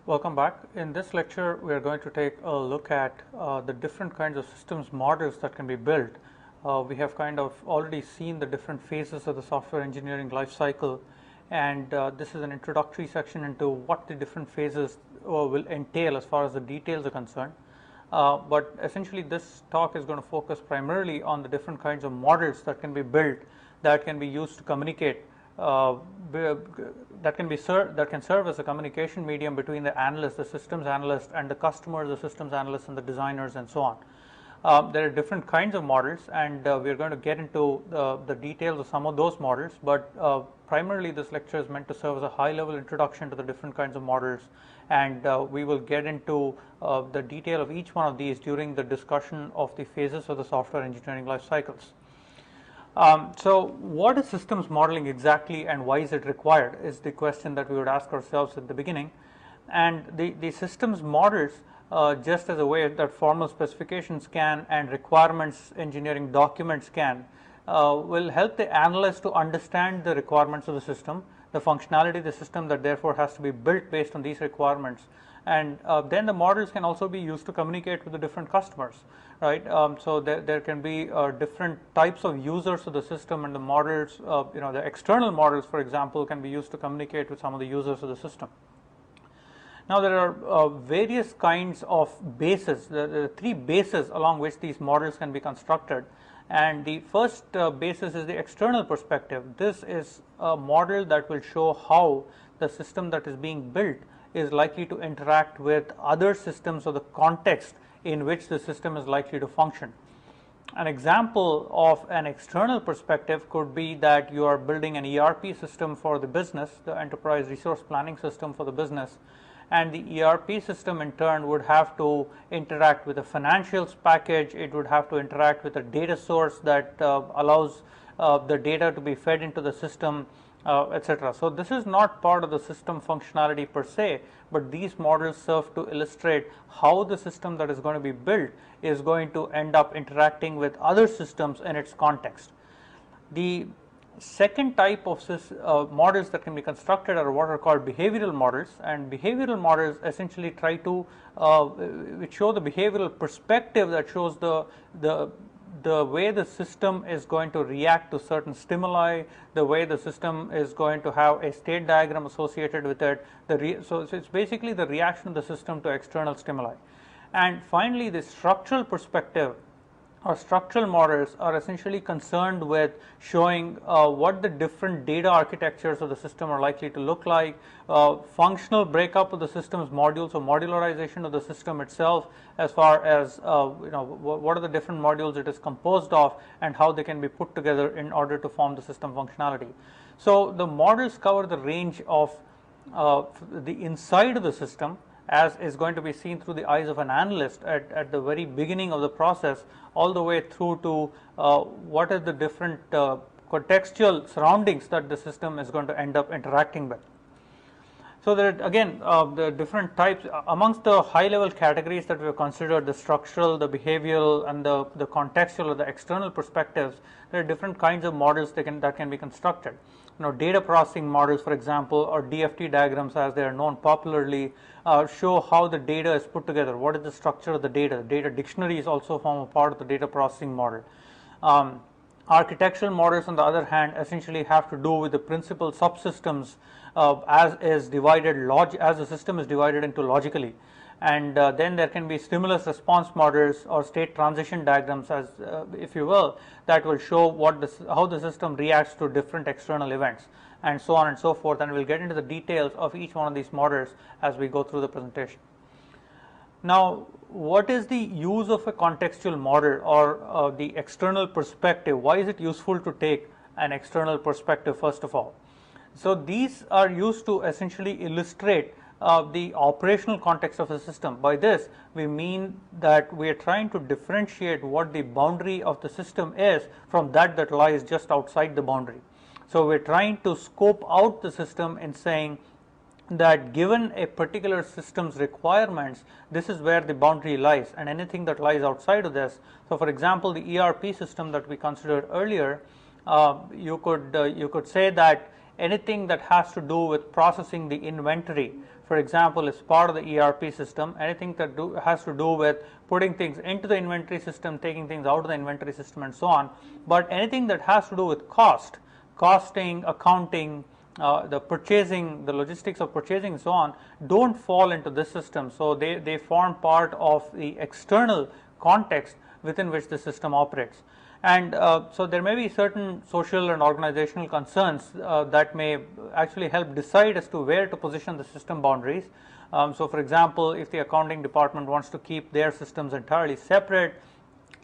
Welcome back. In this lecture, we are going to take a look at the different kinds of systems models that can be built. We have kind of already seen the different phases of the software engineering life cycle, and this is an introductory section into what the different phases will entail as far as the details are concerned. But essentially, this talk is going to focus primarily on the different kinds of models that can be built that can be used to communicate that can serve as a communication medium between the analyst, the systems analyst, and the customer, the systems analyst, and the designers, and so on. There are different kinds of models, and we are going to get into the details of some of those models, but primarily this lecture is meant to serve as a high-level introduction to the different kinds of models, and we will get into the detail of each one of these during the discussion of the phases of the software engineering life cycles. So what is systems modeling exactly, and why is it required, is the question that we would ask ourselves at the beginning. And the systems models, just as a way that formal specifications can and requirements engineering documents can, will help the analyst to understand the requirements of the system, the functionality of the system that therefore has to be built based on these requirements. And then the models can also be used to communicate with the different customers, right? So there can be different types of users of the system, and the models, the external models, for example, can be used to communicate with some of the users of the system. Now there are various kinds of bases. There are three bases along which these models can be constructed. And the first basis is the external perspective. This is a model that will show how the system that is being built is likely to interact with other systems, or the context in which the system is likely to function. An example of an external perspective could be that you are building an ERP system for the business, the enterprise resource planning system for the business, and the ERP system in turn would have to interact with a financials package. It would have to interact with a data source that allows the data to be fed into the system, etc. So this is not part of the system functionality per se, but these models serve to illustrate how the system that is going to be built is going to end up interacting with other systems in its context. The second type of models that can be constructed are what are called behavioral models, and behavioral models essentially try to show the behavioral perspective that shows the way the system is going to react to certain stimuli, the way the system is going to have a state diagram associated with it. So it's basically the reaction of the system to external stimuli. And finally, the structural perspective or structural models are essentially concerned with showing what the different data architectures of the system are likely to look like, functional breakup of the system's modules, or modularization of the system itself, as far as what are the different modules it is composed of and how they can be put together in order to form the system functionality. So the models cover the range of the inside of the system, as is going to be seen through the eyes of an analyst at the very beginning of the process, all the way through to what are the different contextual surroundings that the system is going to end up interacting with. So there are, again, the different types amongst the high-level categories that we have considered: the structural, the behavioral, and the contextual or the external perspectives. There are different kinds of models that can be constructed. Data processing models, for example, or DFT diagrams, as they are known popularly, show how the data is put together. What is the structure of the data? Data dictionaries also form a part of the data processing model. Architectural models, on the other hand, essentially have to do with the principal subsystems as the system is divided into logically. And then there can be stimulus response models or state transition diagrams, as if you will, that will show how the system reacts to different external events, and so on and so forth. And we'll get into the details of each one of these models as we go through the presentation. Now, what is the use of a contextual model, or the external perspective? Why is it useful to take an external perspective, first of all? So these are used to essentially illustrate the operational context of the system. By this, we mean that we are trying to differentiate what the boundary of the system is from that lies just outside the boundary. So we're trying to scope out the system in saying that given a particular system's requirements, this is where the boundary lies, and anything that lies outside of this. So for example, the ERP system that we considered earlier, you could say that anything that has to do with processing the inventory for example, is part of the ERP system. Anything that has to do with putting things into the inventory system, taking things out of the inventory system, and so on. But anything that has to do with costing, accounting, the purchasing, the logistics of purchasing, and so on, don't fall into this system. So they form part of the external context within which the system operates. And so there may be certain social and organizational concerns that may actually help decide as to where to position the system boundaries. So for example, if the accounting department wants to keep their systems entirely separate,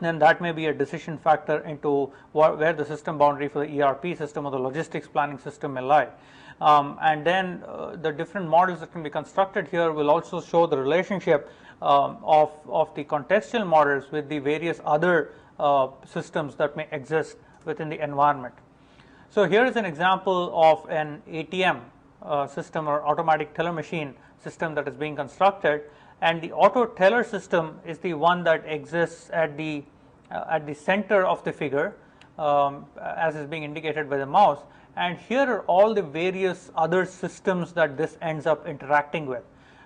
then that may be a decision factor into where the system boundary for the ERP system or the logistics planning system may lie. And then the different models that can be constructed here will also show the relationship of the contextual models with the various other systems that may exist within the environment. So here is an example of an ATM system or automatic teller machine system that is being constructed, and the auto teller system is the one that exists at the center of the figure, as is being indicated by the mouse, and here are all the various other systems that this ends up interacting with.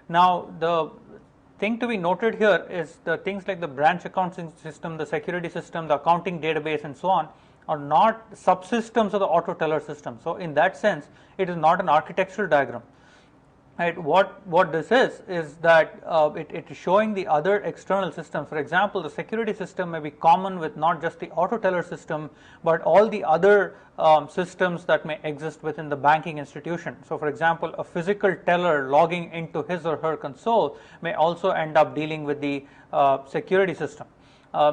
Now the thing to be noted here is the things like the branch accounting system, the security system, the accounting database, and so on are not subsystems of the auto teller system. So in that sense, it is not an architectural diagram. Right? What this is that it is showing the other external systems. For example, the security system may be common with not just the auto teller system, but all the other systems that may exist within the banking institution. So for example, a physical teller logging into his or her console may also end up dealing with the security system.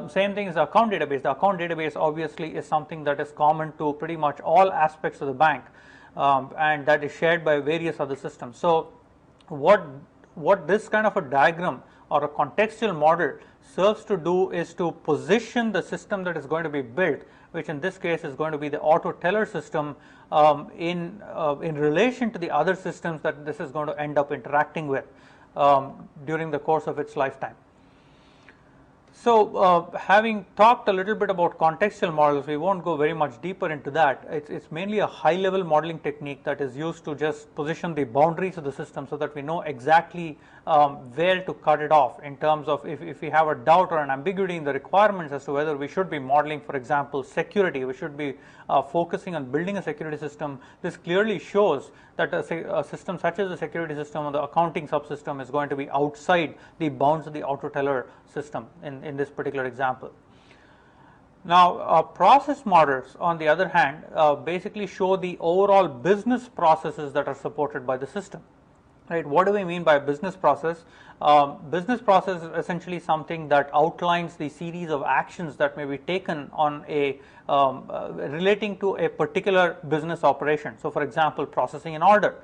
Same thing as the account database. The account database obviously is something that is common to pretty much all aspects of the bank. And that is shared by various other systems. So what this kind of a diagram or a contextual model serves to do is to position the system that is going to be built, which in this case is going to be the auto teller system, in relation to the other systems that this is going to end up interacting with during the course of its lifetime. So having talked a little bit about contextual models, we won't go very much deeper into that. It's mainly a high level modeling technique that is used to just position the boundaries of the system so that we know exactly where to cut it off in terms of if we have a doubt or an ambiguity in the requirements as to whether we should be modeling, for example, security, we should be focusing on building a security system. This clearly shows that a system such as the security system or the accounting subsystem is going to be outside the bounds of the auto teller system in this particular example. Now process models, on the other hand, basically show the overall business processes that are supported by the system. Right? What do we mean by business process? Business process is essentially something that outlines the series of actions that may be taken on a relating to a particular business operation. So for example, processing an order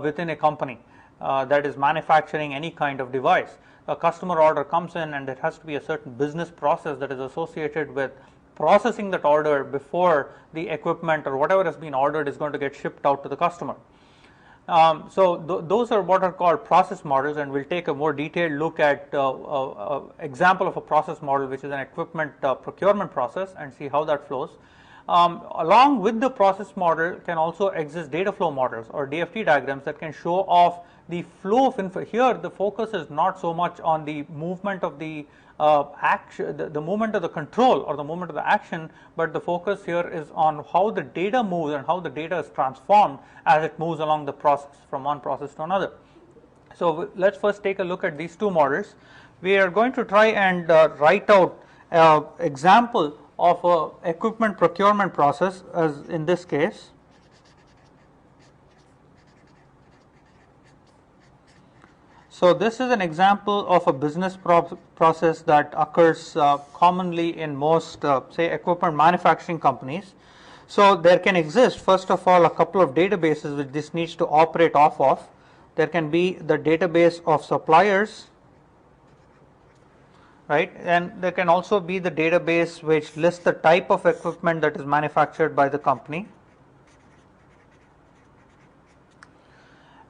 within a company that is manufacturing any kind of device. A customer order comes in and there has to be a certain business process that is associated with processing that order before the equipment or whatever has been ordered is going to get shipped out to the customer. Those are what are called process models, and we'll take a more detailed look at example of a process model, which is an equipment procurement process, and see how that flows. Along with the process model can also exist data flow models or DFT diagrams that can show off the flow of info. Here the focus is not so much on the movement of the action, the movement of the control or the movement of the action, but the focus here is on how the data moves and how the data is transformed as it moves along the process from one process to another. So let's first take a look at these two models. We are going to try and write out an example of a equipment procurement process, as in this case. So this is an example of a business process that occurs commonly in most, say, equipment manufacturing companies. So there can exist, first of all, a couple of databases which this needs to operate off of. There can be the database of suppliers, right? And there can also be the database which lists the type of equipment that is manufactured by the company.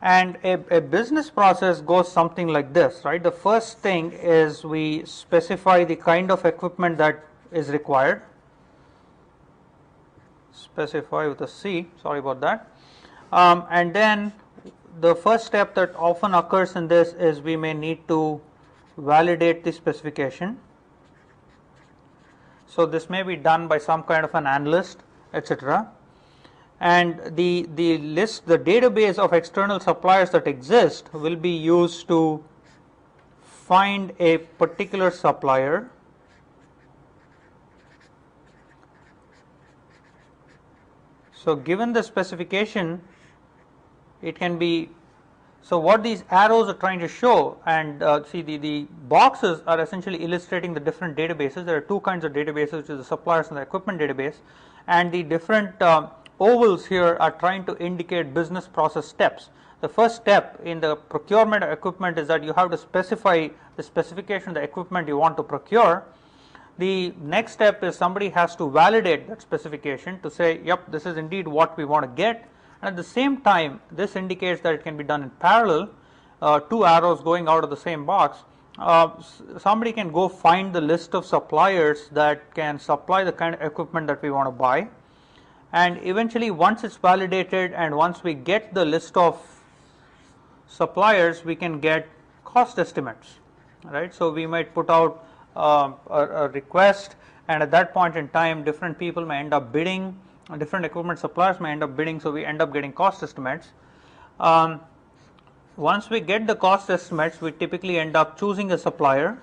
And a business process goes something like this, right? The first thing is we specify the kind of equipment that is required. Specify with a C, sorry about that. And then the first step that often occurs in this is we may need to validate the specification. So this may be done by some kind of an analyst, etc. And the list, the database of external suppliers that exist will be used to find a particular supplier So given the specification, it can be, so what these arrows are trying to show, and see the boxes are essentially illustrating the different databases. There are two kinds of databases, which is the suppliers and the equipment database, and the different ovals here are trying to indicate business process steps. The first step in the procurement of equipment is that you have to specify the specification of the equipment you want to procure. The next step is somebody has to validate that specification to say, yep, this is indeed what we want to get. And at the same time, this indicates that it can be done in parallel, two arrows going out of the same box. Somebody can go find the list of suppliers that can supply the kind of equipment that we want to buy. And eventually, once it's validated and once we get the list of suppliers, we can get cost estimates, right? So we might put out a request, and at that point in time, different people may end up bidding, different equipment suppliers may end up bidding, so we end up getting cost estimates. Once we get the cost estimates, we typically end up choosing a supplier,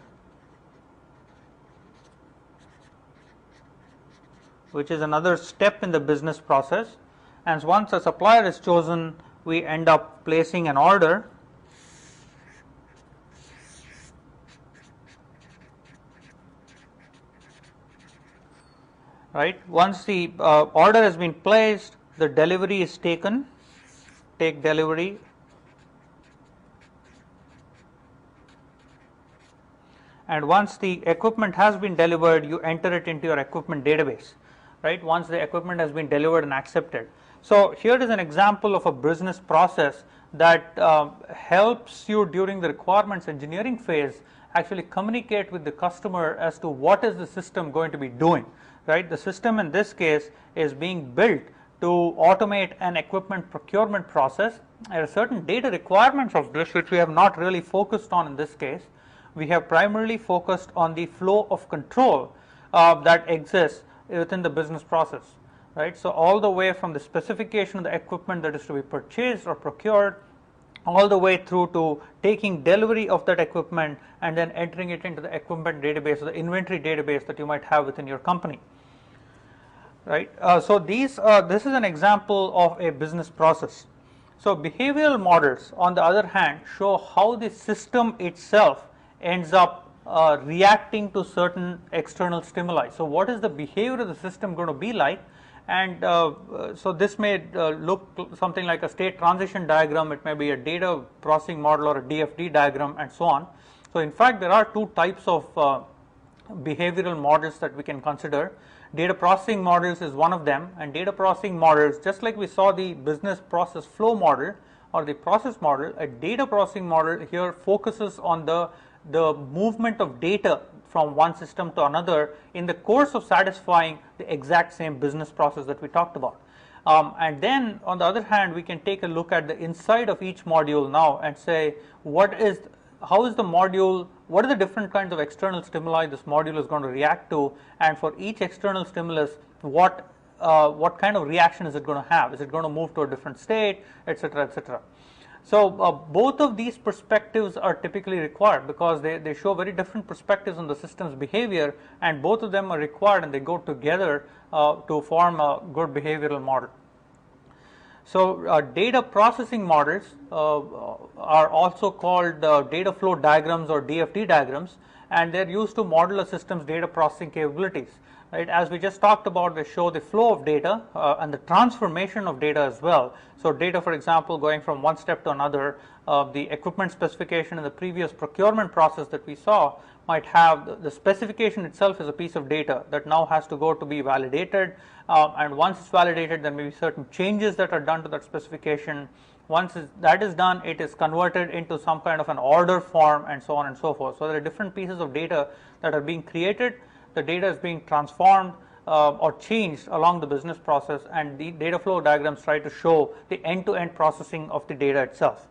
which is another step in the business process. And once a supplier is chosen, we end up placing an order. Right. Once the order has been placed, the delivery is taken. Take delivery. And once the equipment has been delivered, you enter it into your equipment database. Right. Once the equipment has been delivered and accepted. So here is an example of a business process that helps you during the requirements engineering phase actually communicate with the customer as to what is the system going to be doing. Right, the system in this case is being built to automate an equipment procurement process. There are certain data requirements of this which we have not really focused on in this case. We have primarily focused on the flow of control that exists within the business process. Right, so all the way from the specification of the equipment that is to be purchased or procured, all the way through to taking delivery of that equipment and then entering it into the equipment database or the inventory database that you might have within your company. Right. So this is an example of a business process. So behavioral models, on the other hand, show how the system itself ends up reacting to certain external stimuli. So what is the behavior of the system going to be like? And so this may look something like a state transition diagram. It may be a data processing model or a DFD diagram and so on. So in fact, there are two types of behavioral models that we can consider. Data processing models is one of them, and data processing models, just like we saw the business process flow model or the process model, a data processing model here focuses on the movement of data from one system to another in the course of satisfying the exact same business process that we talked about. And then on the other hand, we can take a look at the inside of each module now and say how is the module, what are the different kinds of external stimuli this module is going to react to, and for each external stimulus, what kind of reaction is it going to have? Is it going to move to a different state, etc., etc. So both of these perspectives are typically required because they show very different perspectives on the system's behavior, and both of them are required and they go together to form a good behavioral model. So data processing models are also called data flow diagrams or DFD diagrams, and they're used to model a system's data processing capabilities. Right, as we just talked about, they show the flow of data and the transformation of data as well. So data, for example, going from one step to another, the equipment specification in the previous procurement process that we saw might have the specification itself is a piece of data that now has to go to be validated, and once it's validated, there may be certain changes that are done to that specification. Once that is done, it is converted into some kind of an order form and so on and so forth. So there are different pieces of data that are being created. The data is being transformed, or changed along the business process, and the data flow diagrams try to show the end-to-end processing of the data itself.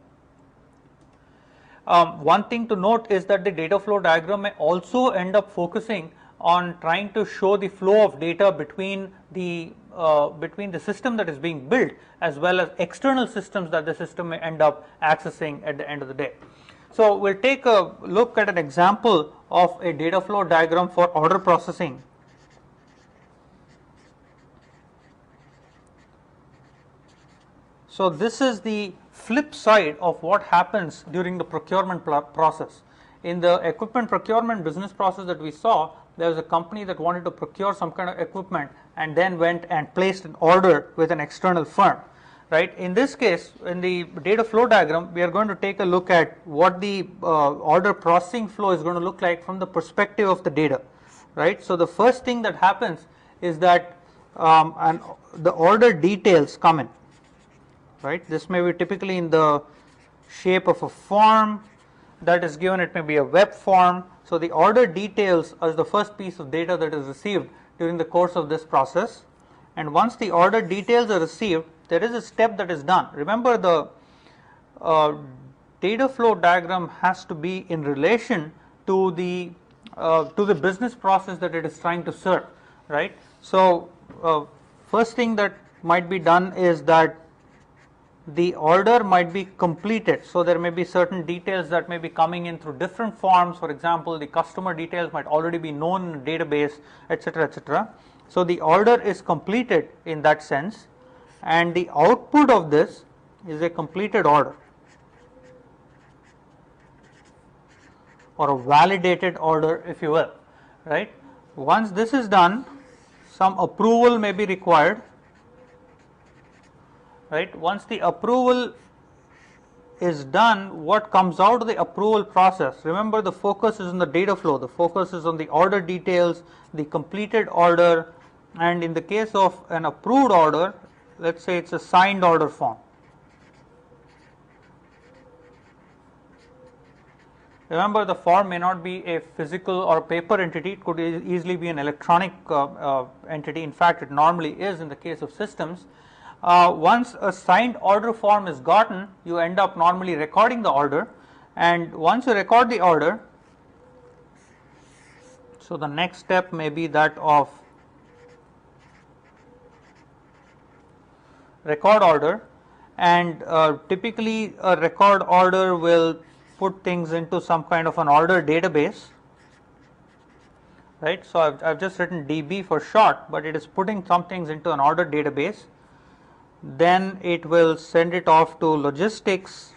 One thing to note is that the data flow diagram may also end up focusing on trying to show the flow of data between the system that is being built as well as external systems that the system may end up accessing at the end of the day. So we'll take a look at an example of a data flow diagram for order processing. So this is the flip side of what happens during the procurement process. In the equipment procurement business process that we saw, there was a company that wanted to procure some kind of equipment and then went and placed an order with an external firm. Right? In this case, in the data flow diagram, we are going to take a look at what the order processing flow is going to look like from the perspective of the data. Right? So the first thing that happens is that the order details come in. Right? This may be typically in the shape of a form that is given. It may be a web form. So the order details are the first piece of data that is received during the course of this process. And once the order details are received, there is a step that is done. Remember, the data flow diagram has to be in relation to the business process that it is trying to serve. Right? So first thing that might be done is that the order might be completed. So there may be certain details that may be coming in through different forms. For example, the customer details might already be known in a database, etc., etc. So the order is completed in that sense, and the output of this is a completed order or a validated order, if you will. Right? Once this is done, some approval may be required. Right? Once the approval is done, what comes out of the approval process? Remember, the focus is on the data flow. The focus is on the order details, the completed order, and in the case of an approved order, let's say it's a signed order form. Remember, the form may not be a physical or paper entity. It could easily be an electronic entity. In fact, it normally is in the case of systems. Once a signed order form is gotten, you end up normally recording the order, and once you record the order, so the next step may be that of record order, and typically a record order will put things into some kind of an order database. Right? So I've just written DB for short, but it is putting some things into an order database. Then it will send it off to logistics.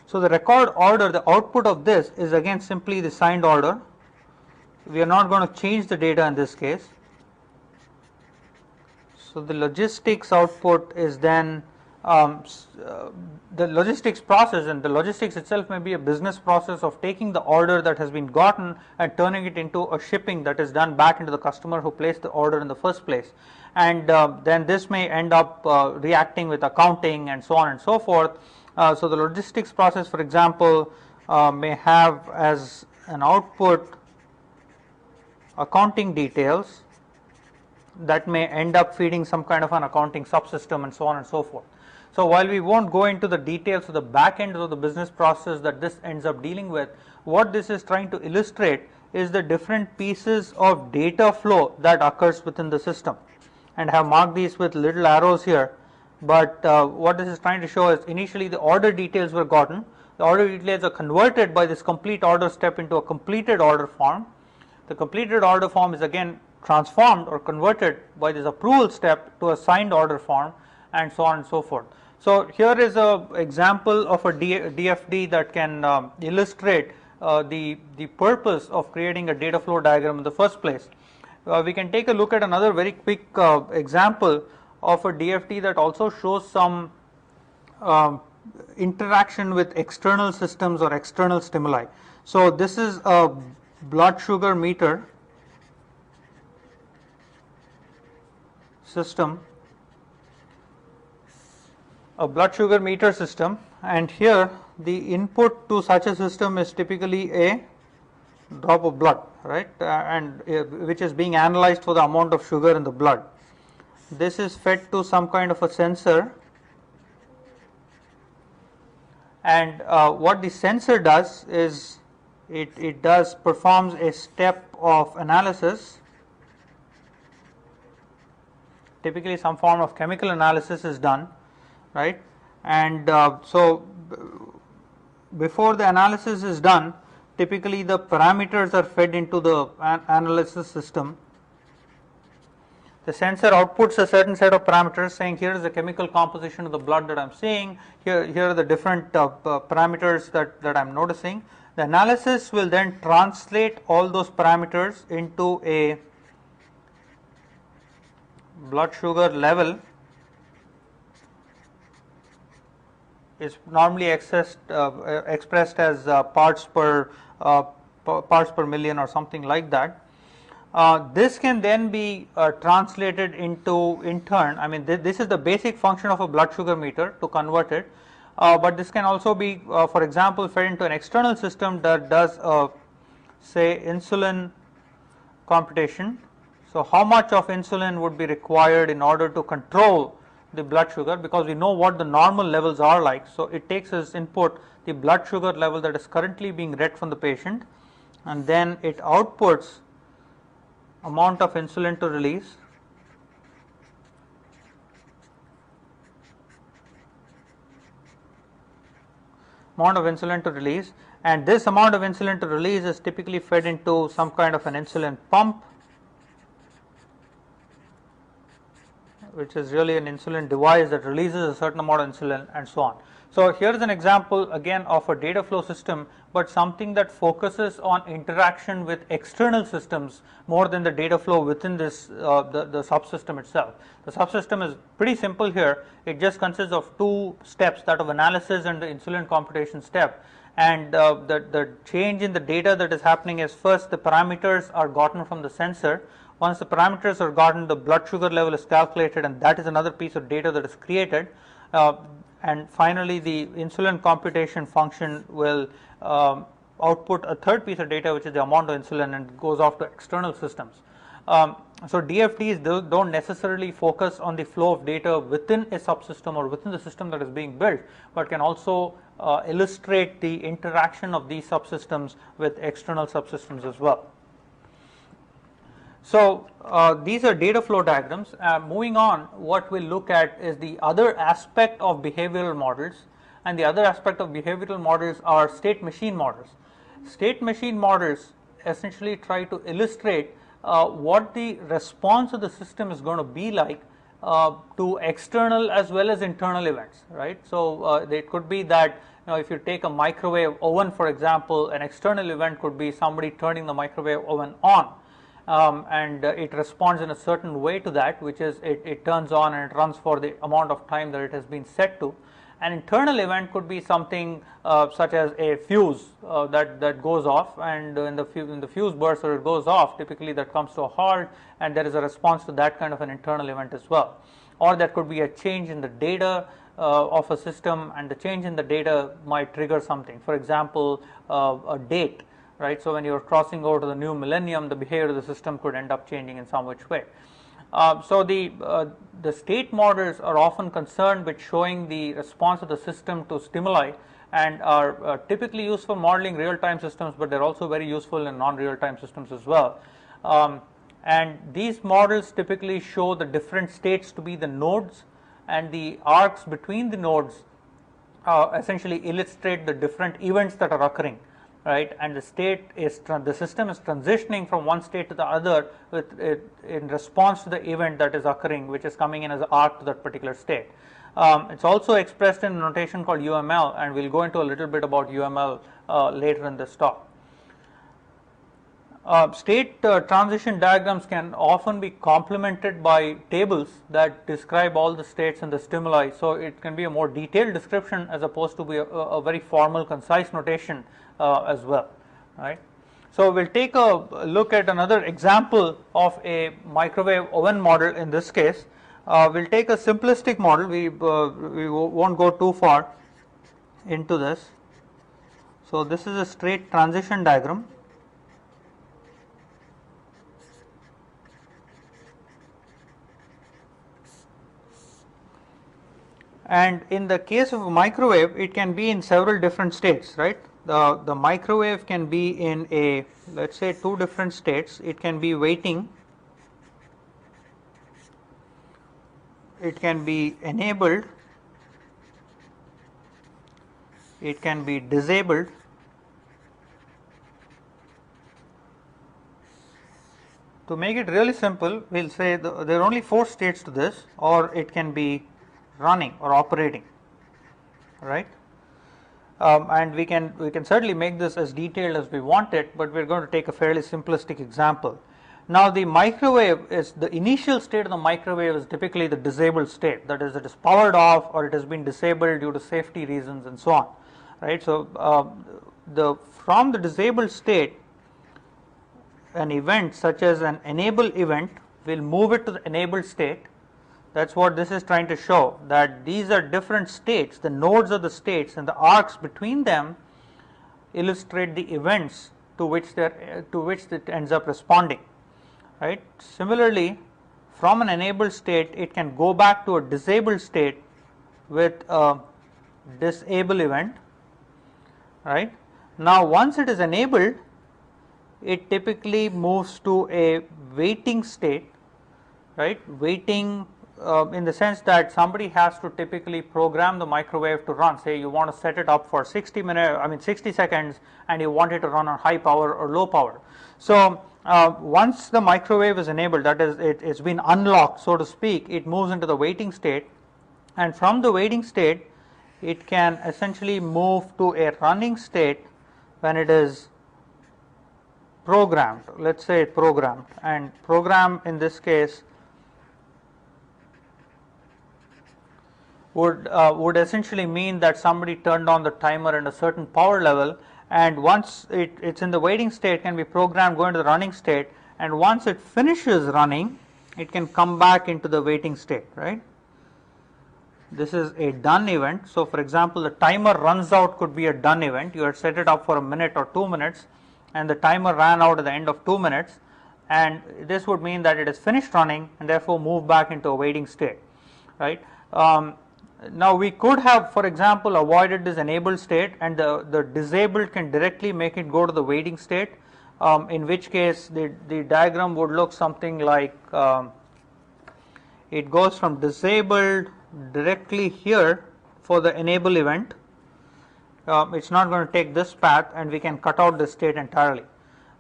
So the record order, the output of this is again simply the signed order. We are not going to change the data in this case. So the logistics output is then the logistics process, and the logistics itself may be a business process of taking the order that has been gotten and turning it into a shipping that is done back into the customer who placed the order in the first place. And then this may end up reacting with accounting and so on and so forth. So the logistics process, for example, may have as an output accounting details that may end up feeding some kind of an accounting subsystem and so on and so forth. So while we won't go into the details of the back end of the business process that this ends up dealing with, what this is trying to illustrate is the different pieces of data flow that occurs within the system, and have marked these with little arrows here. But what this is trying to show is initially the order details were gotten. The order details are converted by this complete order step into a completed order form. The completed order form is again transformed or converted by this approval step to a signed order form, and so on and so forth. So here is an example of a DFD that can illustrate the purpose of creating a data flow diagram in the first place. We can take a look at another very quick example of a DFD that also shows some interaction with external systems or external stimuli. So this is a blood sugar meter system, a blood sugar meter system, and here the input to such a system is typically a drop of blood, right, and which is being analyzed for the amount of sugar in the blood. This is fed to some kind of a sensor, and what the sensor does is it performs a step of analysis. Typically some form of chemical analysis is done, right, and so before the analysis is done, typically the parameters are fed into the analysis system. The sensor outputs a certain set of parameters saying here is the chemical composition of the blood that I am seeing, here are the different parameters that I am noticing. The analysis will then translate all those parameters into a blood sugar level, is normally expressed as parts per million or something like that. This can then be translated into, in turn, I mean this is the basic function of a blood sugar meter to convert it, but this can also be for example fed into an external system that does say insulin computation. So how much of insulin would be required in order to control the blood sugar, because we know what the normal levels are like. So it takes as input the blood sugar level that is currently being read from the patient, and then it outputs amount of insulin to release, and this amount of insulin to release is typically fed into some kind of an insulin pump, which is really an insulin device that releases a certain amount of insulin, and so on. So here is an example again of a data flow system, but something that focuses on interaction with external systems more than the data flow within this the subsystem itself. The subsystem is pretty simple here. It just consists of two steps, that of analysis and the insulin computation step, and the change in the data that is happening is, first the parameters are gotten from the sensor. Once the parameters are gotten, the blood sugar level is calculated, and that is another piece of data that is created, and finally the insulin computation function will output a third piece of data, which is the amount of insulin, and it goes off to external systems. So DFDs don't necessarily focus on the flow of data within a subsystem or within the system that is being built, but can also illustrate the interaction of these subsystems with external subsystems as well. So these are data flow diagrams. Moving on, what we'll look at is the other aspect of behavioral models, and the other aspect of behavioral models are state machine models. State machine models essentially try to illustrate what the response of the system is going to be like to external as well as internal events, right? So it could be that, if you take a microwave oven, for example, an external event could be somebody turning the microwave oven on. And it responds in a certain way to that, which is it turns on and it runs for the amount of time that it has been set to. An internal event could be something such as a fuse that goes off, and in the fuse bursts or it goes off, typically that comes to a halt, and there is a response to that kind of an internal event as well. Or that could be a change in the data of a system, and the change in the data might trigger something. For example, a date. Right, so when you're crossing over to the new millennium, the behavior of the system could end up changing in some which way. So the state models are often concerned with showing the response of the system to stimuli, and are typically used for modeling real-time systems, but they're also very useful in non-real-time systems as well. And these models typically show the different states to be the nodes, and the arcs between the nodes essentially illustrate the different events that are occurring. Right, and the system is transitioning from one state to the other in response to the event that is occurring, which is coming in as an arc to that particular state. It's also expressed in a notation called UML, and we'll go into a little bit about UML later in this talk. State transition diagrams can often be complemented by tables that describe all the states and the stimuli, so it can be a more detailed description as opposed to be a very formal, concise notation as well, right? So we'll take a look at another example of a microwave oven model. In this case, we'll take a simplistic model. We won't go too far into this. So this is a straight transition diagram. And in the case of a microwave, it can be in several different states, right? The microwave can be in a, let's say, two different states. It can be waiting, it can be enabled, it can be disabled, to make it really simple, we'll say there are only 4 states to this, or it can be running or operating, right? And we can certainly make this as detailed as we want it, but we're going to take a fairly simplistic example. Now the microwave is, the initial state of the microwave is typically the disabled state, that is, it is powered off or it has been disabled due to safety reasons and so on, right? So from the disabled state, an event such as an enable event will move it to the enabled state. That's what this is trying to show, that these are different states, the nodes of the states and the arcs between them illustrate the events to which it ends up responding, right? Similarly, from an enabled state, it can go back to a disabled state with a disable event, right? Now once it is enabled, it typically moves to a waiting state, right? Waiting in the sense that somebody has to typically program the microwave to run. Say you want to set it up for 60 seconds, and you want it to run on high power or low power. So once the microwave is enabled, that is, it's been unlocked, so to speak, it moves into the waiting state, and from the waiting state, it can essentially move to a running state when it is programmed. Let's say programmed, and program in this case would essentially mean that somebody turned on the timer at a certain power level, and once it's in the waiting state, can be programmed, go into the running state, and once it finishes running, it can come back into the waiting state, right? This is a done event. So for example, the timer runs out could be a done event. You had set it up for a minute or 2 minutes, and the timer ran out at the end of 2 minutes, and this would mean that it is finished running and therefore move back into a waiting state, right? Now we could have, for example, avoided this enabled state, and the disabled can directly make it go to the waiting state, in which case the diagram would look something like it goes from disabled directly here for the enable event. It's not going to take this path, and we can cut out this state entirely,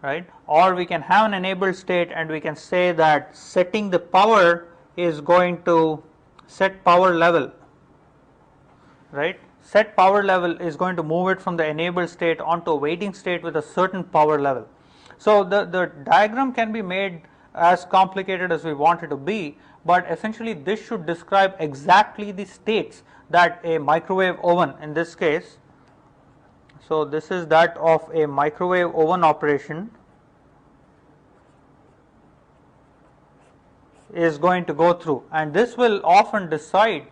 right? Or we can have an enabled state, and we can say that setting the power is going to set power level, right? Set power level is going to move it from the enabled state onto a waiting state with a certain power level. So the diagram can be made as complicated as we want it to be, but essentially this should describe exactly the states that a microwave oven, in this case, so this is that of a microwave oven operation, is going to go through, and this will often decide,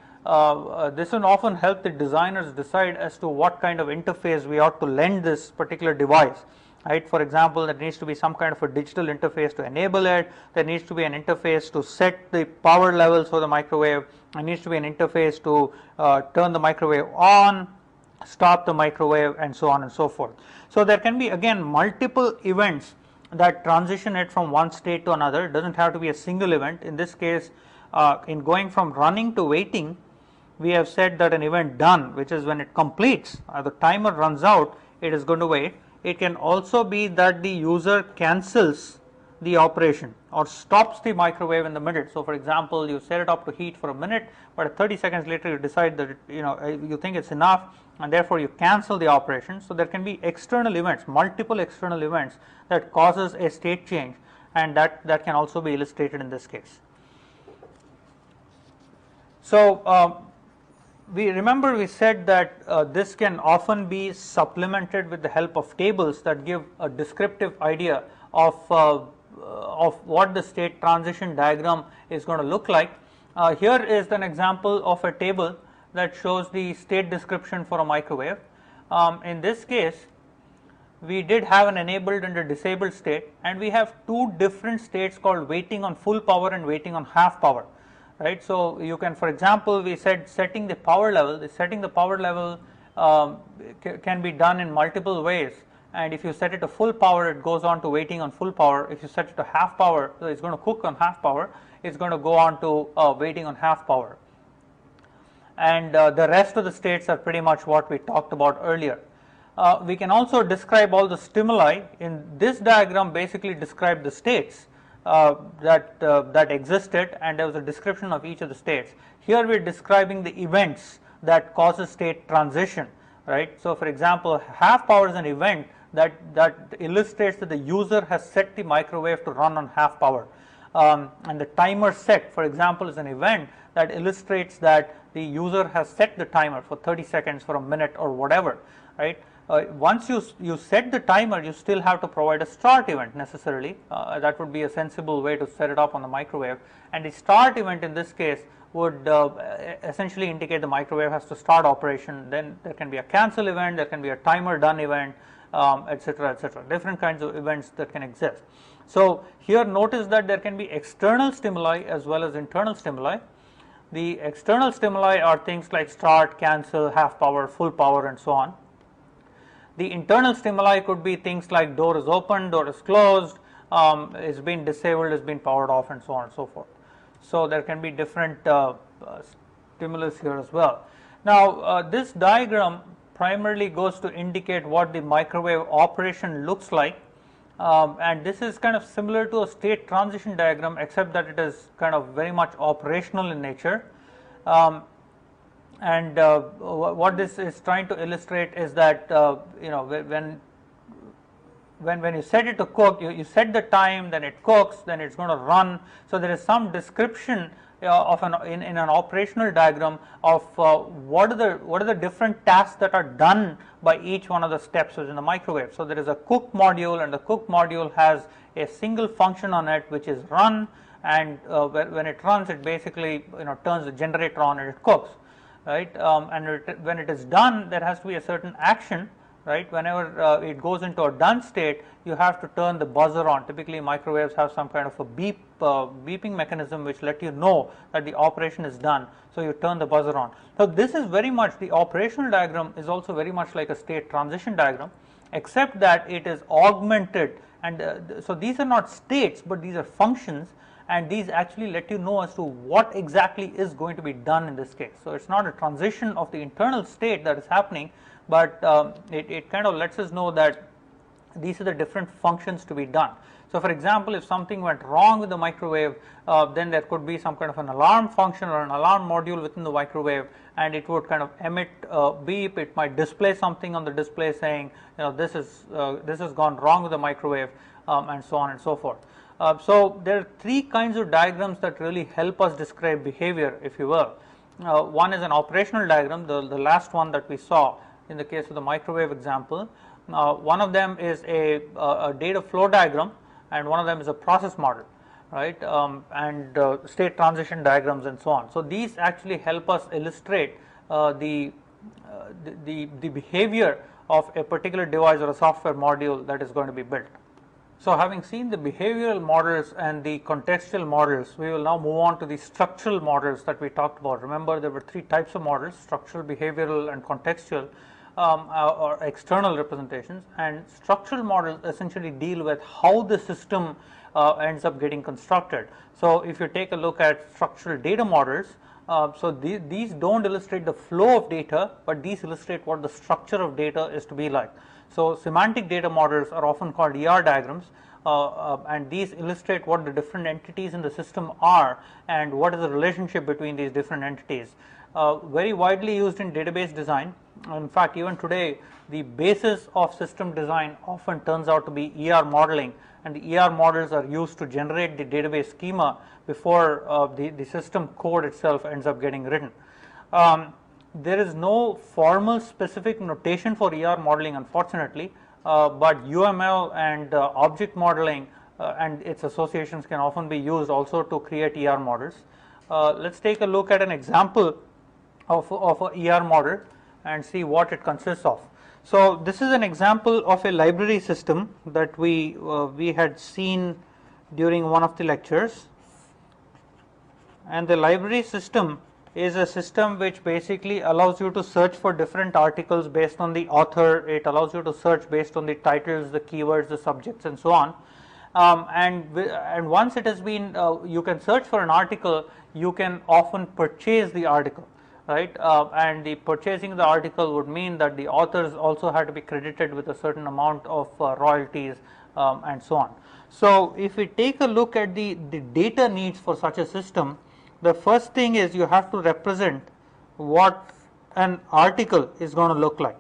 this will often help the designers decide as to what kind of interface we ought to lend this particular device, right? For example, there needs to be some kind of a digital interface to enable it, there needs to be an interface to set the power levels for the microwave, there needs to be an interface to turn the microwave on, stop the microwave, and so on and so forth. So there can be, again, multiple events that transition it from one state to another. It doesn't have to be a single event. In this case, in going from running to waiting, we have said that an event done, which is when it completes, the timer runs out, it is going to wait. It can also be that the user cancels the operation or stops the microwave in the middle. So for example, you set it up to heat for a minute, but 30 seconds later you decide that you think it's enough, and therefore you cancel the operation. So there can be external events, multiple external events that causes a state change, and that can also be illustrated in this case. So we said that this can often be supplemented with the help of tables that give a descriptive idea of what the state transition diagram is going to look like. Here is an example of a table that shows the state description for a microwave. In this case, we did have an enabled and a disabled state, and we have two different states called waiting on full power and waiting on half power. right? So you can, for example, we said setting the power level. The setting the power level can be done in multiple ways, and if you set it to full power, it goes on to waiting on full power. If you set it to half power, so it's going to cook on half power, it's going to go on to waiting on half power. And the rest of the states are pretty much what we talked about earlier. We can also describe all the stimuli. In this diagram basically describe the states that existed, and there was a description of each of the states. Here we are describing the events that causes state transition, right? So for example, half power is an event that illustrates that the user has set the microwave to run on half power. And the timer set, for example, is an event that illustrates that the user has set the timer for 30 seconds, for a minute, or whatever, right? Once you set the timer, you still have to provide a start event necessarily. That would be a sensible way to set it up on the microwave. And the start event in this case would essentially indicate the microwave has to start operation. Then there can be a cancel event, there can be a timer done event, etc., etc. Different kinds of events that can exist. So here notice that there can be external stimuli as well as internal stimuli. The external stimuli are things like start, cancel, half power, full power, and so on. The internal stimuli could be things like door is open, door is closed, is being disabled, is being powered off, and so on and so forth. So there can be different stimulus here as well. Now this diagram primarily goes to indicate what the microwave operation looks like, and this is kind of similar to a state transition diagram, except that it is kind of very much operational in nature. And what this is trying to illustrate is that when you set it to cook, you set the time, then it cooks, then it's going to run. So there is some description of in an operational diagram of what are the different tasks that are done by each one of the steps within the microwave. So there is a cook module, and the cook module has a single function on it, which is run, and when it runs, it basically turns the generator on and it cooks, right? When it is done, there has to be a certain action, right? Whenever it goes into a done state, you have to turn the buzzer on. Typically microwaves have some kind of a beeping mechanism which let you know that the operation is done, so you turn the buzzer on. So this is very much, the operational diagram is also very much like a state transition diagram, except that it is augmented, and so these are not states, but these are functions, and these actually let you know as to what exactly is going to be done in this case. So it's not a transition of the internal state that is happening, but it kind of lets us know that these are the different functions to be done. So for example, if something went wrong with the microwave, then there could be some kind of an alarm function or an alarm module within the microwave, and it would kind of emit beep. It might display something on the display saying, this has gone wrong with the microwave, and so on and so forth. So there are three kinds of diagrams that really help us describe behavior, if you will. One is an operational diagram, the last one that we saw in the case of the microwave example. One of them is a data flow diagram, and one of them is a process model, right? And state transition diagrams and so on. So these actually help us illustrate the behavior of a particular device or a software module that is going to be built. So having seen the behavioral models and the contextual models, we will now move on to the structural models that we talked about. Remember, there were three types of models: structural, behavioral, and contextual, or external representations. And structural models essentially deal with how the system ends up getting constructed. So if you take a look at structural data models, so these don't illustrate the flow of data, but these illustrate what the structure of data is to be like. So semantic data models are often called ER diagrams, and these illustrate what the different entities in the system are and what is the relationship between these different entities. Very widely used in database design. In fact, even today, the basis of system design often turns out to be ER modeling, and the ER models are used to generate the database schema before the system code itself ends up getting written. There is no formal specific notation for ER modeling, unfortunately, but UML and object modeling and its associations can often be used also to create ER models. Let's take a look at an example of a ER model and see what it consists of. So this is an example of a library system that we had seen during one of the lectures. And the library system is a system which basically allows you to search for different articles based on the author. It allows you to search based on the titles, the keywords, the subjects, and so on. And once it has been, you can search for an article, you can often purchase the article, right? And the purchasing the article would mean that the authors also had to be credited with a certain amount of royalties and so on. So if we take a look at the data needs for such a system, the first thing is you have to represent what an article is going to look like.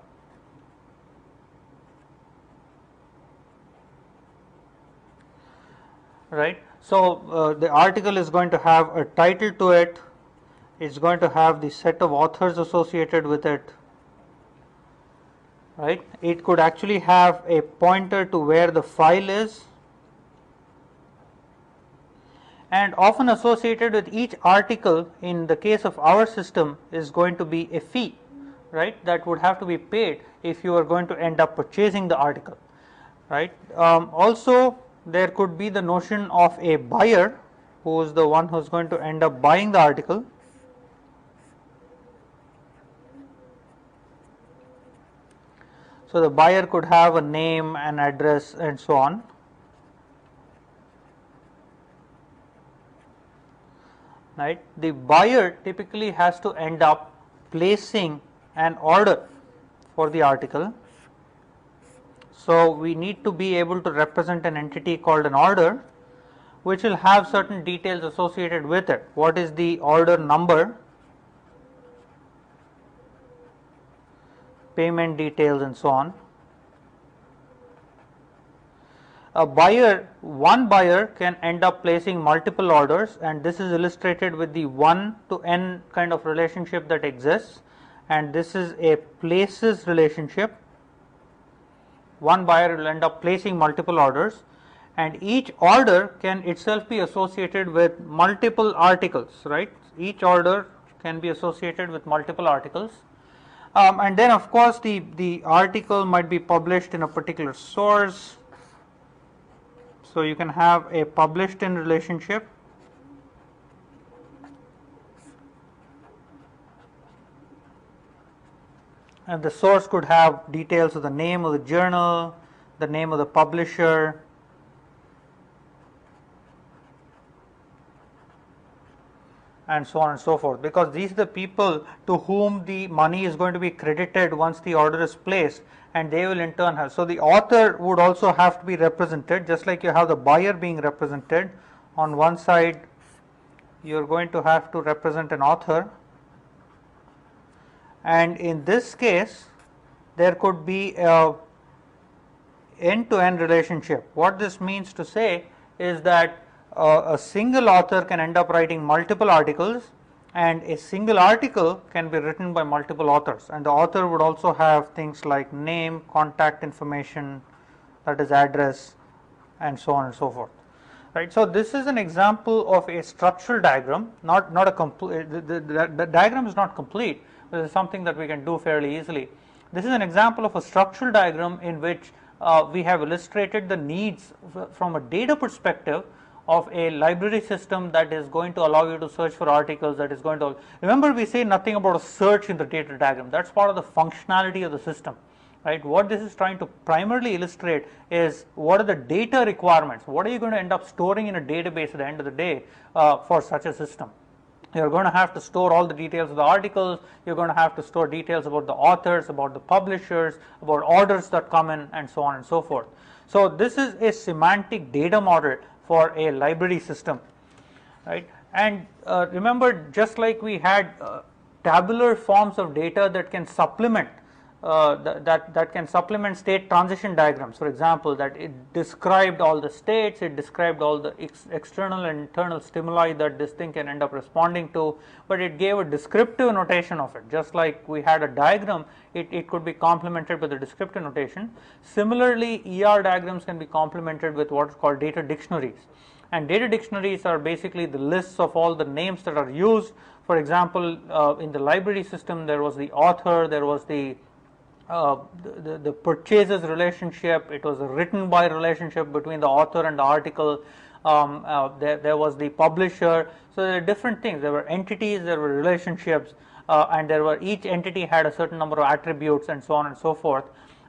Right. So the article is going to have a title to it, it's going to have the set of authors associated with it, right. It could actually have a pointer to where the file is, and often associated with each article in the case of our system is going to be a fee, right, that would have to be paid if you are going to end up purchasing the article, right. Also there could be the notion of a buyer who is the one who is going to end up buying the article. So the buyer could have a name, an address, and so on. Right. The buyer typically has to end up placing an order for the article. So we need to be able to represent an entity called an order, which will have certain details associated with it. What is the order number, payment details, and so on. A buyer, one buyer can end up placing multiple orders, and this is illustrated with the 1 to n kind of relationship that exists, and this is a places relationship. One buyer will end up placing multiple orders, and each order can itself be associated with multiple articles, right. Each order can be associated with multiple articles, and then of course the article might be published in a particular source. So you can have a published in relationship, and the source could have details of the name of the journal, the name of the publisher, and so on and so forth, because these are the people to whom the money is going to be credited once the order is placed, and they will in turn have. So the author would also have to be represented, just like you have the buyer being represented. On one side you are going to have to represent an author, and in this case there could be a end-to-end relationship. What this means to say is that a single author can end up writing multiple articles, and a single article can be written by multiple authors, and the author would also have things like name, contact information, that is address, and so on and so forth, right. So this is an example of a structural diagram, not a complete, the diagram is not complete, but it is something that we can do fairly easily. This is an example of a structural diagram in which we have illustrated the needs from a data perspective of a library system that is going to allow you to search for articles, that is going to, remember we say nothing about a search in the data diagram, that is part of the functionality of the system, right. What this is trying to primarily illustrate is what are the data requirements, what are you going to end up storing in a database at the end of the day for such a system. You are going to have to store all the details of the articles, you are going to have to store details about the authors, about the publishers, about orders that come in, and so on and so forth. So this is a semantic data model for a library system, right. And remember, just like we had tabular forms of data that can supplement that can supplement state transition diagrams, for example, that it described all the states, it described all the external and internal stimuli that this thing can end up responding to, but it gave a descriptive notation of it. Just like we had a diagram, it could be complemented with a descriptive notation. Similarly, ER diagrams can be complemented with what is called data dictionaries, and data dictionaries are basically the lists of all the names that are used. For example, in the library system there was the author, there was the the purchases relationship, it was a written by relationship between the author and the article, there was the publisher. So there are different things, there were entities, there were relationships, and each entity had a certain number of attributes and so on and so forth.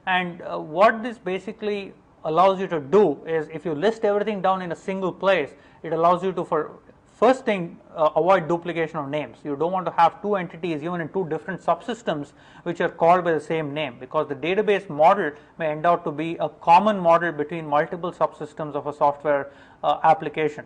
And what this basically allows you to do is, if you list everything down in a single place, it allows you to, for first thing, avoid duplication of names. You don't want to have two entities even in two different subsystems which are called by the same name, because the database model may end up to be a common model between multiple subsystems of a software application.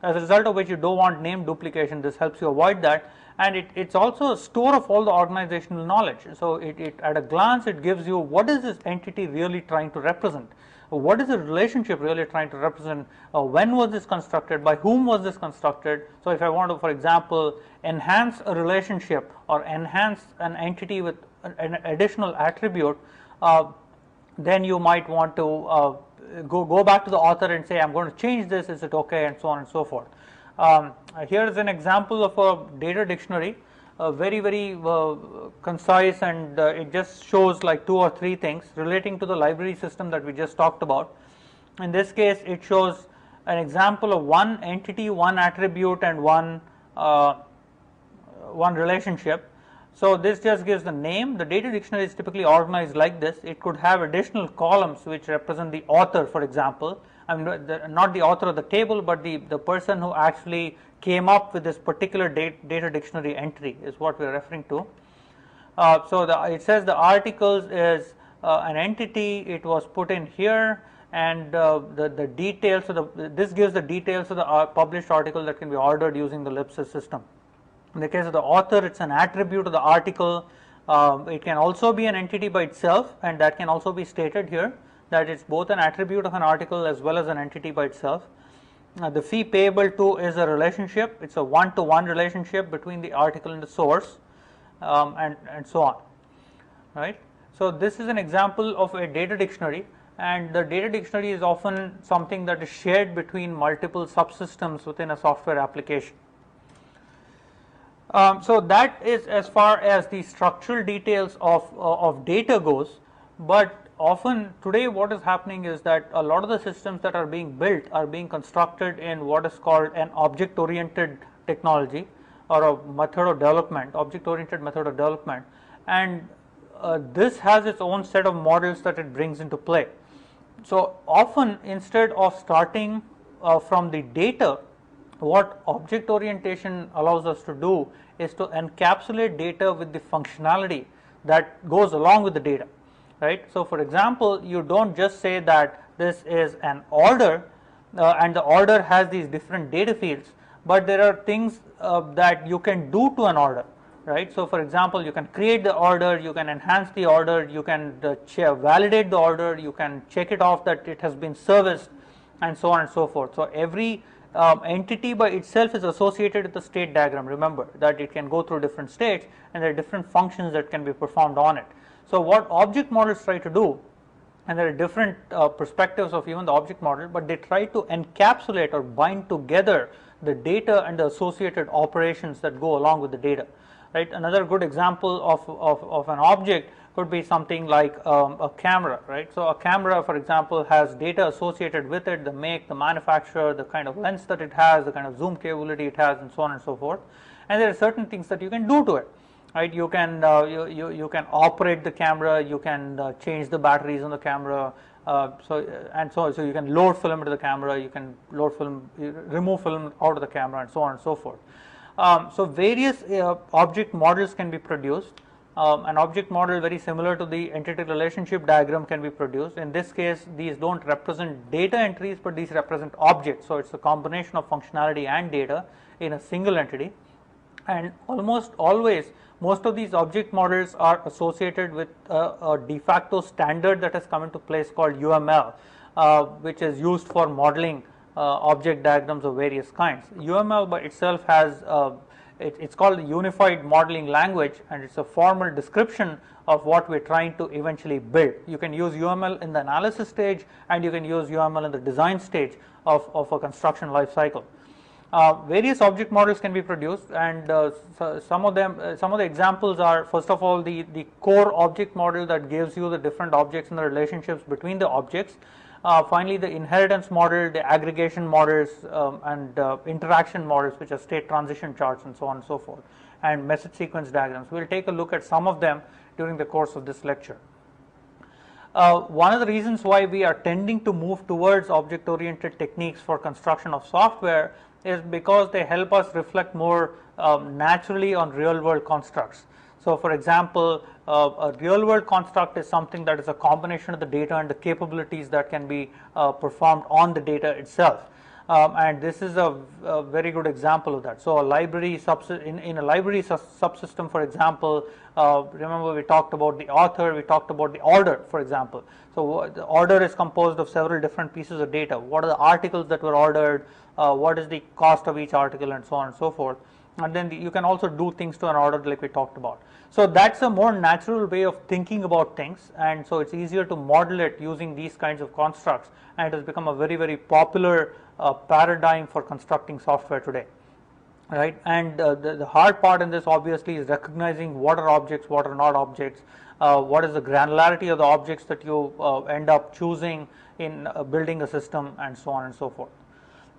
As a result of which, you don't want name duplication. This helps you avoid that, and it's also a store of all the organizational knowledge. So it at a glance, it gives you what is this entity really trying to represent. What is the relationship really trying to represent? When was this constructed? By whom was this constructed? So if I want to, for example, enhance a relationship or enhance an entity with an additional attribute, then you might want to go back to the author and say, I'm going to change this, is it okay, and so on and so forth. Here is an example of a data dictionary, very concise, and it just shows like 2 or 3 things relating to the library system that we just talked about. In this case, it shows an example of one entity, one attribute, and one relationship. So this just gives the name. The data dictionary is typically organized like this. It could have additional columns which represent the author, for example. I mean, not the author of the table, but the person who actually came up with this particular data dictionary entry is what we are referring to. So it says the articles is an entity. It was put in here, and the details. So this gives the details of the published article that can be ordered using the ellipsis system. In the case of the author, it's an attribute of the article. It can also be an entity by itself, and that can also be stated here, that it's both an attribute of an article as well as an entity by itself. The fee payable to is a relationship. It's a one-to-one relationship between the article and the source, and so on. Right. So this is an example of a data dictionary, and the data dictionary is often something that is shared between multiple subsystems within a software application. So that is as far as the structural details of data goes, but often today what is happening is that a lot of the systems that are being built are being constructed in what is called an object-oriented technology, or a method of development, object-oriented method of development, and this has its own set of models that it brings into play. So often, instead of starting from the data, what object orientation allows us to do is to encapsulate data with the functionality that goes along with the data. Right. So for example, you don't just say that this is an order, and the order has these different data fields, but there are things that you can do to an order. Right. So for example, you can create the order, you can enhance the order, you can validate the order, you can check it off that it has been serviced, and so on and so forth. So every entity by itself is associated with the state diagram. Remember that it can go through different states, and there are different functions that can be performed on it. So what object models try to do, and there are different perspectives of even the object model, but they try to encapsulate or bind together the data and the associated operations that go along with the data. Right. Another good example of an object could be something like a camera. Right. So a camera, for example, has data associated with it: the make, the manufacturer, the kind of lens that it has, the kind of zoom capability it has, and so on and so forth. And there are certain things that you can do to it. Right, you can you can operate the camera, you can change the batteries on the camera, so you can load film into the camera, you can load film, remove film out of the camera, and so on and so forth. So various object models can be produced. An object model very similar to the entity relationship diagram can be produced. In this case, these don't represent data entries, but these represent objects. So it's a combination of functionality and data in a single entity. And almost always, most of these object models are associated with a de facto standard that has come into place called UML, which is used for modeling object diagrams of various kinds. UML by itself has, it's called the Unified Modeling Language, and it's a formal description of what we're trying to eventually build. You can use UML in the analysis stage, and you can use UML in the design stage of a construction life cycle. Various object models can be produced, and some of the examples are, first of all, the core object model that gives you the different objects and the relationships between the objects. Finally, the inheritance model, the aggregation models, and interaction models, which are state transition charts and so on and so forth, and message sequence diagrams. We will take a look at some of them during the course of this lecture. One of the reasons why we are tending to move towards object-oriented techniques for construction of software is because they help us reflect more naturally on real-world constructs. So, for example, a real-world construct is something that is a combination of the data and the capabilities that can be performed on the data itself. And this is a very good example of that. So, a library in a library subsystem, for example, remember we talked about the author, we talked about the order, for example. So, the order is composed of several different pieces of data. What are the articles that were ordered? What is the cost of each article, and so on and so forth. And then you can also do things to an order like we talked about. So, that's a more natural way of thinking about things, and so it's easier to model it using these kinds of constructs, and it has become a very, very popular paradigm for constructing software today, right? And the hard part in this obviously is recognizing what are objects, what are not objects, what is the granularity of the objects that you end up choosing in building a system, and so on and so forth.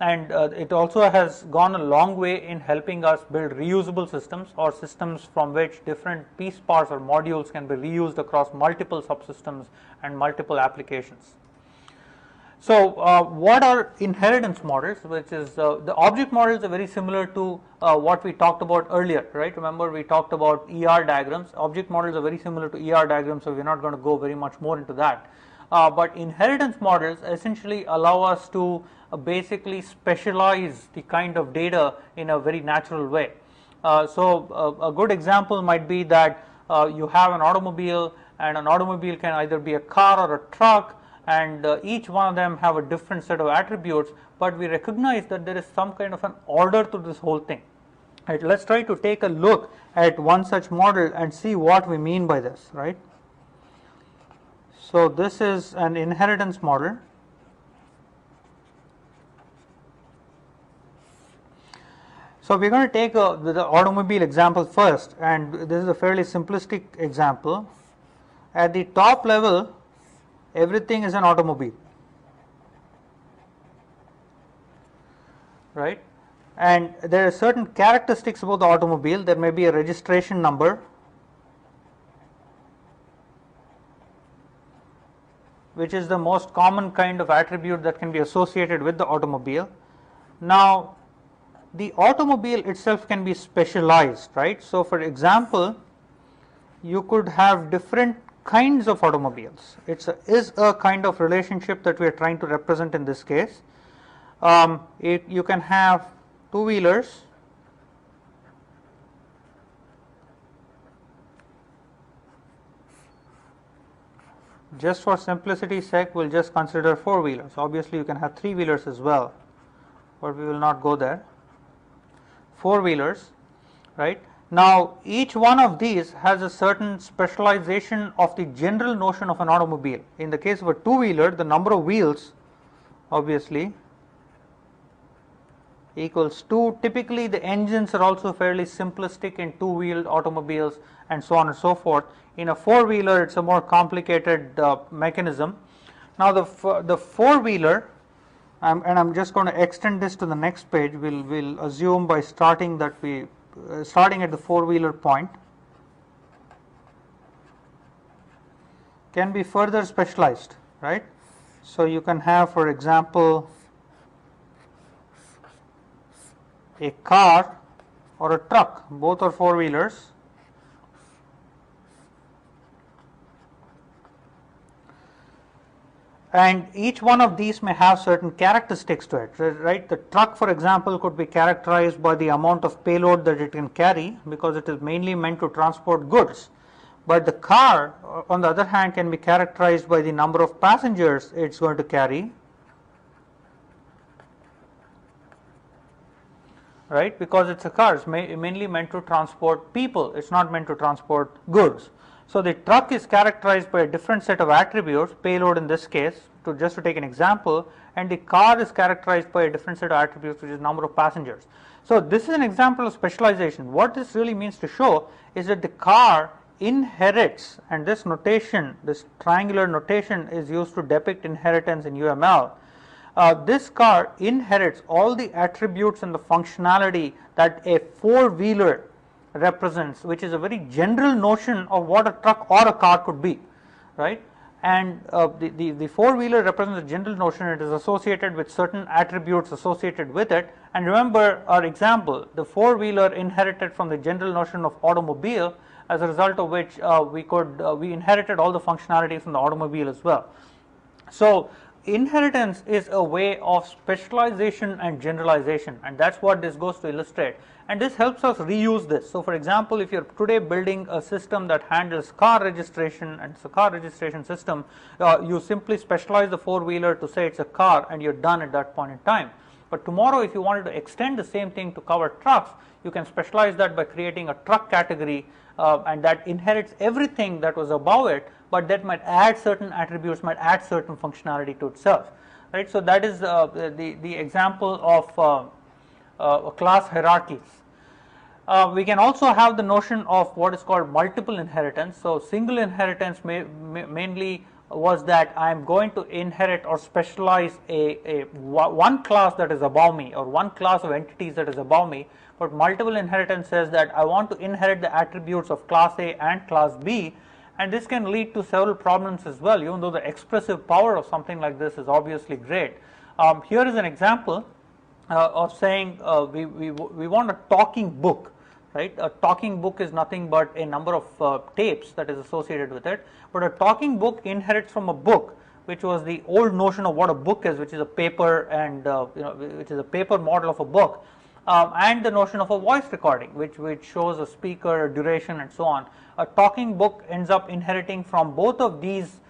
And it also has gone a long way in helping us build reusable systems, or systems from which different piece parts or modules can be reused across multiple subsystems and multiple applications. So, what are inheritance models? Which is the object models are very similar to what we talked about earlier, right? Remember, we talked about ER diagrams. Object models are very similar to ER diagrams, so we're not going to go very much more into that. But inheritance models essentially allow us to basically specialize the kind of data in a very natural way. So, a good example might be that you have an automobile, and an automobile can either be a car or a truck, and each one of them have a different set of attributes, but we recognize that there is some kind of an order to this whole thing. Right, let's try to take a look at one such model and see what we mean by this, right? So, this is an inheritance model. So, we are going to take the automobile example first, and this is a fairly simplistic example. At the top level, everything is an automobile, right? And there are certain characteristics about the automobile. There may be a registration number, which is the most common kind of attribute that can be associated with the automobile. Now, the automobile itself can be specialized, right? So, for example, you could have different kinds of automobiles. It is a kind of relationship that we are trying to represent in this case. You can have two-wheelers, just for simplicity's sake, we will just consider four-wheelers. Obviously, you can have three-wheelers as well, but we will not go there. Four-wheelers, right? Now, each one of these has a certain specialization of the general notion of an automobile. In the case of a two-wheeler, the number of wheels obviously equals 2. Typically, the engines are also fairly simplistic in two-wheeled automobiles, and so on and so forth. In a four-wheeler, it's a more complicated mechanism. Now, the four-wheeler, and I'm just going to extend this to the next page. We'll assume by starting at the four-wheeler point, can be further specialized, right? So, you can have, for example, a car or a truck, both are four-wheelers, and each one of these may have certain characteristics to it, right? The truck, for example, could be characterized by the amount of payload that it can carry, because it is mainly meant to transport goods. But the car, on the other hand, can be characterized by the number of passengers it's going to carry, right? Because it's a car, it's mainly meant to transport people, it's not meant to transport goods. So, the truck is characterized by a different set of attributes, payload in this case, just to take an example, and the car is characterized by a different set of attributes, which is number of passengers. So this is an example of specialization. What this really means to show is that the car inherits, and this notation, this triangular notation, is used to depict inheritance in UML. This car inherits all the attributes and the functionality that a four-wheeler represents, which is a very general notion of what a truck or a car could be, right? And the four-wheeler represents a general notion. It is associated with certain attributes associated with it. And remember our example, the four-wheeler inherited from the general notion of automobile, as a result of which we inherited all the functionality from the automobile as well. So inheritance is a way of specialization and generalization, and that's what this goes to illustrate. And this helps us reuse this. So for example, if you're today building a system that handles car registration, and it's a car registration system, you simply specialize the four-wheeler to say it's a car, and you're done at that point in time. But tomorrow, if you wanted to extend the same thing to cover trucks, you can specialize that by creating a truck category, and that inherits everything that was above it, but that might add certain attributes, might add certain functionality to itself, right? So that is the example of class hierarchies. We can also have the notion of what is called multiple inheritance. So single inheritance mainly was that I am going to inherit or specialize one class that is above me, or one class of entities that is above me. But multiple inheritance says that I want to inherit the attributes of class A and class B, and this can lead to several problems as well, even though the expressive power of something like this is obviously great. Here is an example of saying we want a talking book, right? A talking book is nothing but a number of tapes that is associated with it, but a talking book inherits from a book, which was the old notion of what a book is, which is a paper, and which is a paper model of a book. And the notion of a voice recording, which shows a speaker, a duration, and so on. A talking book ends up inheriting from both of these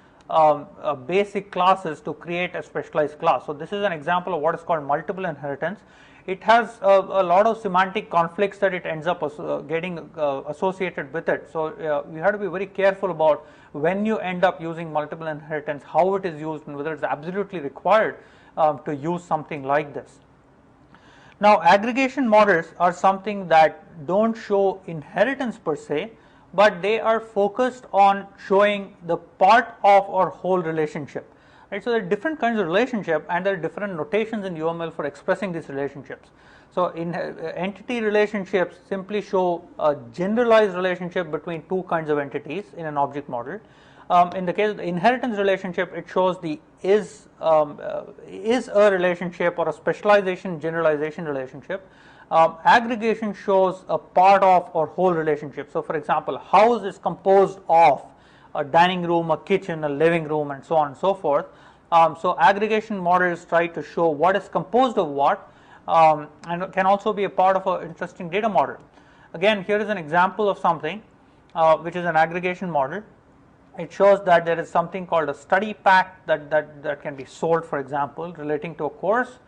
basic classes to create a specialized class. So this is an example of what is called multiple inheritance. It has a lot of semantic conflicts that it ends up getting associated with it. So you have to be very careful about when you end up using multiple inheritance, how it is used, and whether it's absolutely required to use something like this. Now, aggregation models are something that don't show inheritance per se, but they are focused on showing the part of or whole relationship. Right? So there are different kinds of relationship, and there are different notations in UML for expressing these relationships. So in entity relationships simply show a generalized relationship between two kinds of entities in an object model. In the case of the inheritance relationship, it shows the is a relationship or a specialization generalization relationship. Aggregation shows a part of or whole relationship. So for example, a house is composed of a dining room, a kitchen, a living room, and so on and so forth. So aggregation models try to show what is composed of what, and can also be a part of an interesting data model. Again, here is an example of something which is an aggregation model. It shows that there is something called a study pack that can be sold, for example, relating to a course.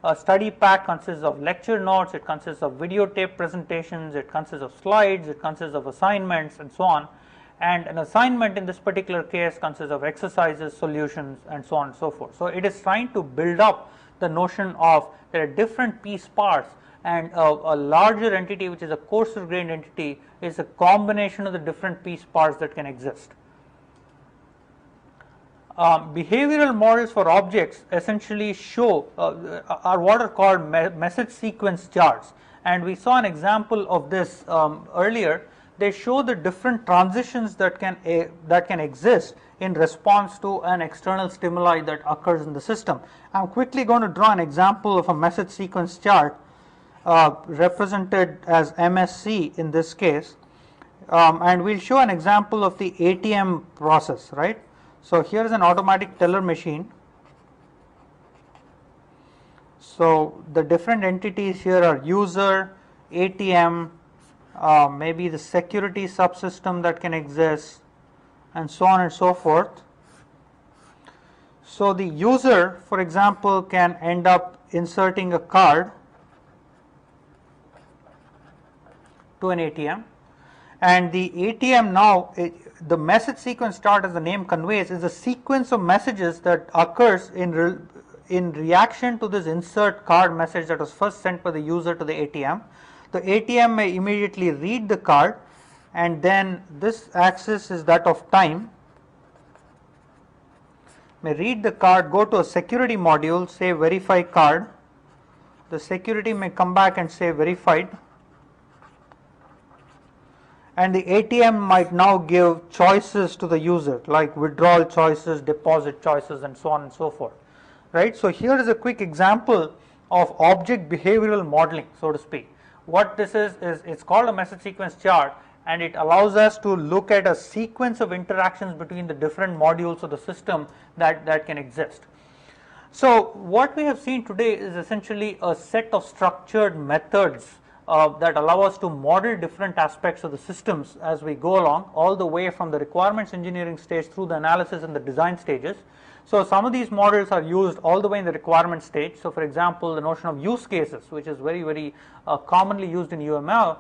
A study pack consists of lecture notes, it consists of videotape presentations, it consists of slides, it consists of assignments, and so on. And an assignment in this particular case consists of exercises, solutions, and so on and so forth. So it is trying to build up the notion of there are different piece parts, and a larger entity, which is a coarser grained entity, is a combination of the different piece parts that can exist. Behavioral models for objects essentially show are what are called message sequence charts, and we saw an example of this earlier. They show the different transitions that can exist in response to an external stimuli that occurs in the system. I'm quickly going to draw an example of a message sequence chart represented as MSC in this case, and we'll show an example of the ATM process, right? So here is an automatic teller machine. So the different entities here are user, ATM, maybe the security subsystem that can exist, and so on and so forth. So the user, for example, can end up inserting a card to an ATM, and the ATM now, the message sequence chart, as the name conveys, is a sequence of messages that occurs in reaction to this insert card message that was first sent by the user to the ATM. The ATM may immediately read the card, and then this axis is that of time, may read the card, go to a security module, say verify card. The security may come back and say verified, and the ATM might now give choices to the user, like withdrawal choices, deposit choices, and so on and so forth, right? So here is a quick example of object behavioral modeling, so to speak. What this is it's called a message sequence chart, and it allows us to look at a sequence of interactions between the different modules of the system that can exist. So what we have seen today is essentially a set of structured methods that allow us to model different aspects of the systems as we go along, all the way from the requirements engineering stage through the analysis and the design stages. So some of these models are used all the way in the requirement stage. So for example, the notion of use cases, which is very commonly used in UML,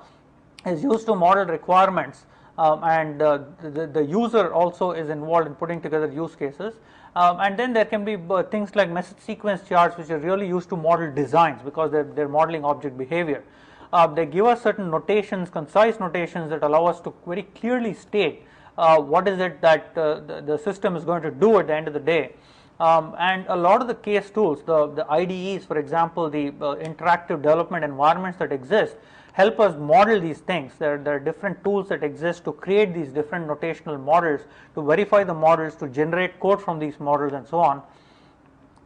is used to model requirements, and the user also is involved in putting together use cases. And then there can be things like message sequence charts, which are really used to model designs, because they're modeling object behavior. They give us certain notations, concise notations, that allow us to very clearly state what is it that the system is going to do at the end of the day. And a lot of the case tools, the IDEs, for example, the interactive development environments that exist, help us model these things. There are different tools that exist to create these different notational models, to verify the models, to generate code from these models, and so on.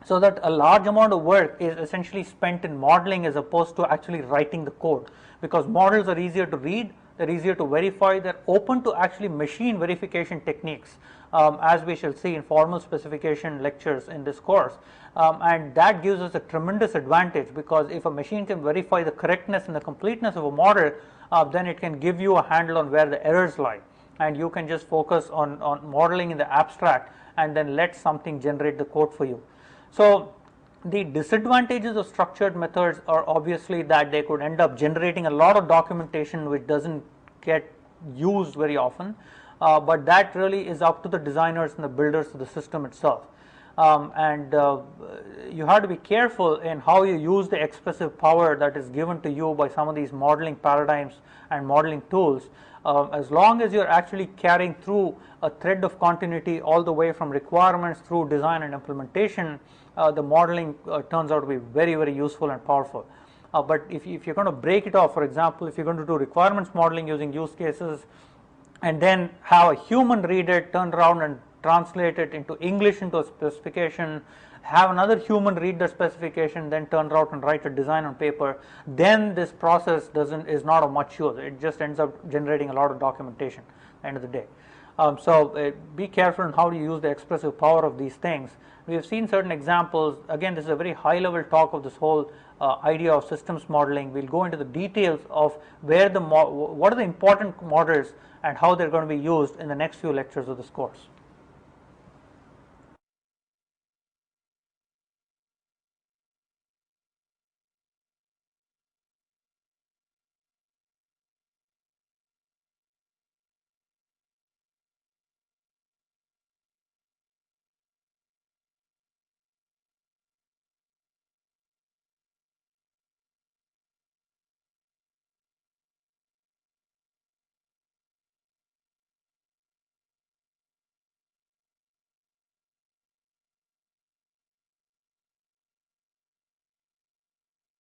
So that a large amount of work is essentially spent in modeling as opposed to actually writing the code, because models are easier to read, they're easier to verify, they're open to actually machine verification techniques, as we shall see in formal specification lectures in this course. And that gives us a tremendous advantage, because if a machine can verify the correctness and the completeness of a model, then it can give you a handle on where the errors lie, and you can just focus on modeling in the abstract and then let something generate the code for you. So the disadvantages of structured methods are obviously that they could end up generating a lot of documentation which doesn't get used very often, but that really is up to the designers and the builders of the system itself. And you have to be careful in how you use the expressive power that is given to you by some of these modeling paradigms and modeling tools. As long as you're actually carrying through a thread of continuity all the way from requirements through design and implementation, the modeling turns out to be very useful and powerful. But if you're going to break it off, for example, if you're going to do requirements modeling using use cases, and then have a human read it, turn around and translate it into English into a specification, have another human read the specification, then turn around and write a design on paper, then this process is not of much use. It just ends up generating a lot of documentation at the end of the day. So be careful in how you use the expressive power of these things. We have seen certain examples. Again, this is a very high level talk of this whole idea of systems modeling. We'll go into the details of where what are the important models and how they're going to be used in the next few lectures of this course.